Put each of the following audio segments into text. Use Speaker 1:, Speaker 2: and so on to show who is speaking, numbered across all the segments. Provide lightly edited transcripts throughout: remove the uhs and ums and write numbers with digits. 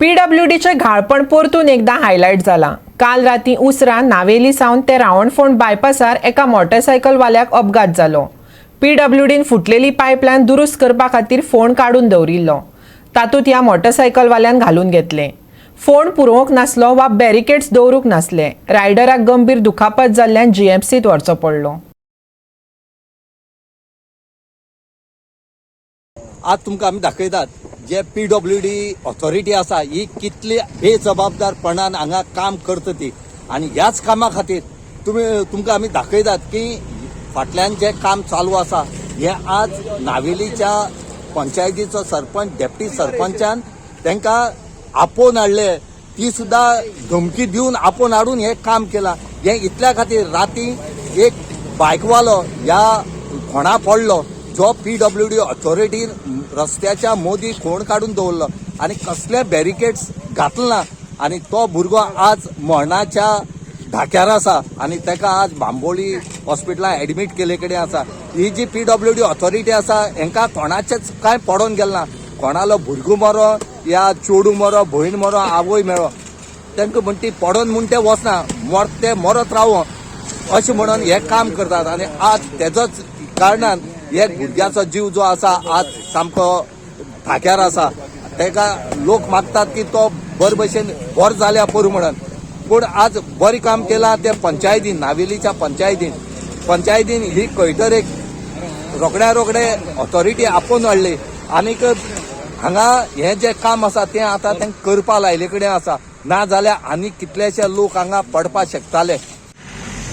Speaker 1: पीडब्ल्यूडीचे घाळपण परतून एकदा हायलाइट जाला। काल राती उसरा नावेली सावन ते रावणफोंड बायपासार एका मोटरसायकलवाल्याक अपघात जालो। पीडब्ल्यूडीन फुटलेली पायपलायन दुरुस्त करपा खातीर फोंड काढून दवरिल्लो। तातूंत ह्या मोटरसायकलवाल्यान घालून घेतले। फोंड पुरोवंक नासलो वा बॅरिकेड्स दवरूंक नासले। रायडराक गंभीर दुखापत जाल्ल्यान जीएमसीत व्हरचो पडलो।
Speaker 2: आज तुमकां आमी दाखयतात जे पीडब्ल्यूडी ऑथॉरिटी आसा ही कितली बेजबाबदारपणान हांगा काम करता ती। आनी ह्याच कामा खातीर तुमकां आमी दाखयतात की फाटल्यान जे काम चालू आसा हे आज नावेलीच्या पंचायतीचो सरपंच डेप्टी सरपंचान तांकां आपोवन हाडले। ती सुद्दां धमकी दिवन आपोवन हाडून हे काम केलां। हे इतल्या खातीर राती एक बायकवालो ह्या फोंडा पडलो जो पीडब्ल्यूडी ऑथॉरिटीन रस्त्याच्या मोदी खोण काढून दवरलो आनी कसले बॅरिकेड्स घातले ना। आनी तो भुरगो आज मरणाच्या धाक्यार आसा आनी ताका आज बांबोळी हॉस्पिटलांत एडमीट केले कडेन आसा। ही जी पीडब्ल्यूडी ऑथॉरिटी आसा हांकां कोणाचेच कांय पडोन गेलें ना। कोणालो भुरगो मरो या चेडू मरो भयण मरो आवय मेळो तांकां म्हण ती पडोन म्हूण ते वचना ते मरत रावो अशें म्हणून हे काम करतात। आनी आज तेजोच कारणान हे भुरग्याचो जीव जो आसा आज सामको धाक्यार आसा। ताका लोक मागतात की तो बरे भशेन बरो जाल्या पुरो म्हणून। पूण आज बरें काम केलां ते पंचायतीन नावेलीच्या पंचायतीन ही खंयतरी रोखडे ऑथॉरिटी आपोवन हाडली। आनीक हांगा हे जे काम आसा ते आतां तांकां करपा लायले कडेन आसा। ना जाल्यार आनी कितलेशे लोक हांगा पडपाक शकताले।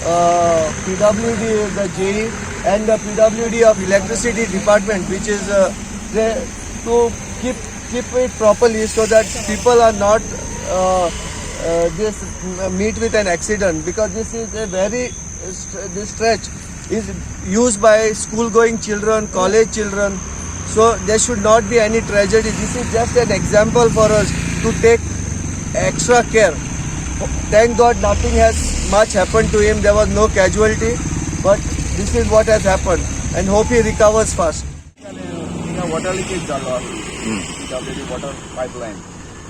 Speaker 3: PWD, the JE and the PWD of electricity department, which is there to keep it properly so that people are not meet with an accident, because this is a this stretch is used by school going children, college children, so there should not be any tragedy. This is just an example for us to take extra care. Thank God nothing has much happened to him. There was no casualty, but this is what has happened, and hope he recovers fast.
Speaker 4: Water leakage जालो PWD water pipeline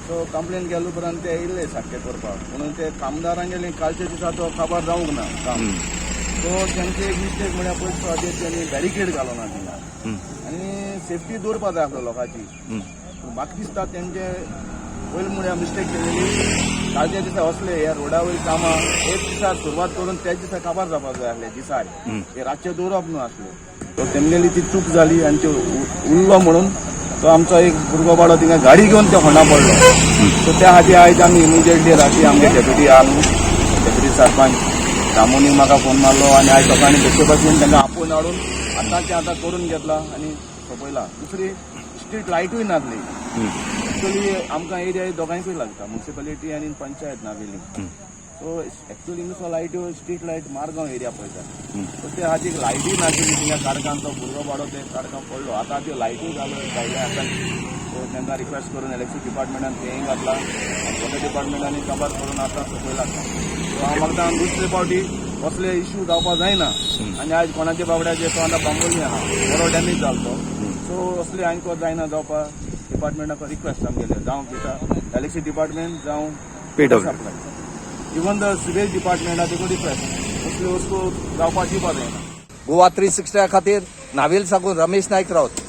Speaker 4: सो complain केले उपरांत ते येयले सारके करपाक म्हणून ते कामदारांक गेले कालच्या दिसा तो खबर जावंक ना काम। सो तेंचे एक मिस्टेक म्हळ्यार पयस खातीर तेणी बॅरिकेड घालो ना थिंगा आनी सेफ्टी दवरपा जाय आसलो लोकांची। म्हाका दिसता तेंचे पयलीं म्हळ्यार मिस्टेक केलेली। कालच्या दिसा वचले ह्या रोडा वयली कामां एक दिसा सुरवात करून त्याच दिसा काबार जावपाक जाय आसले दिसार हे रातचे दवरप न्हू आसले। तो तेमगेली ती चूक जाली आनी त्यो उरलो म्हणून तो आमचो एक भुरगो बाळो थिंगा गाडी घेवन ते फोंडा पडलो। सो त्या खातीर आयज आमी इमिजिएटली राती आमगे डेप्युटी आहा न्हू डेप्युटी सरपंच रामोनी म्हाका फोन मारलो आनी आयज सकाळीं बेश्टे भशेन तांकां आपोवन हाडून आतांचे आतां करून घेतला आनी सोपयला। दुसरी स्ट्रीट लायटूय नासली। एक्चुअली आमकां एरिया दोगांयकूय लागता म्युनिसिपालिटी आनी पंचायत नावेली। सो एक्चुअली नुसतो लायट्यो स्ट्रीट लायट मारगांव एरिया पळयता सो ते खातीर लायटी नाशिल्ली थिंगा काडकांचो भुरगो बाळो ते काडकां पडलो। आतां त्यो लायटूय घायले आसा सो तांकां रिक्वेस्ट करून इलेक्ट्रिसिटी डिपार्टमेंटान तेंय घातला आनी वॉटर डिपार्टमेंटांनी काबार करून आतां सकयल लागता। सो हांव मागता दुसरे फावटी असले इश्यू जावपाक जायना आनी आयज कोणाच्या बाबड्याचे तो आतां बांबोळी आहा बरो डॅमेज जालो सो असले आनीक जायना जावपाक डिपार्टमेंटाक रिक्वेस्ट आमगेले जावं दिता इलेक्ट्रिसिटी डिपार्टमेंट जावं supply even the sewage department आहा तेका रिक्वेस्ट असल्यो वस्तू जावपाक दिवपाक जायना।
Speaker 2: गोवा 360 खातीर नावेल साकून रमेश नायक रावत।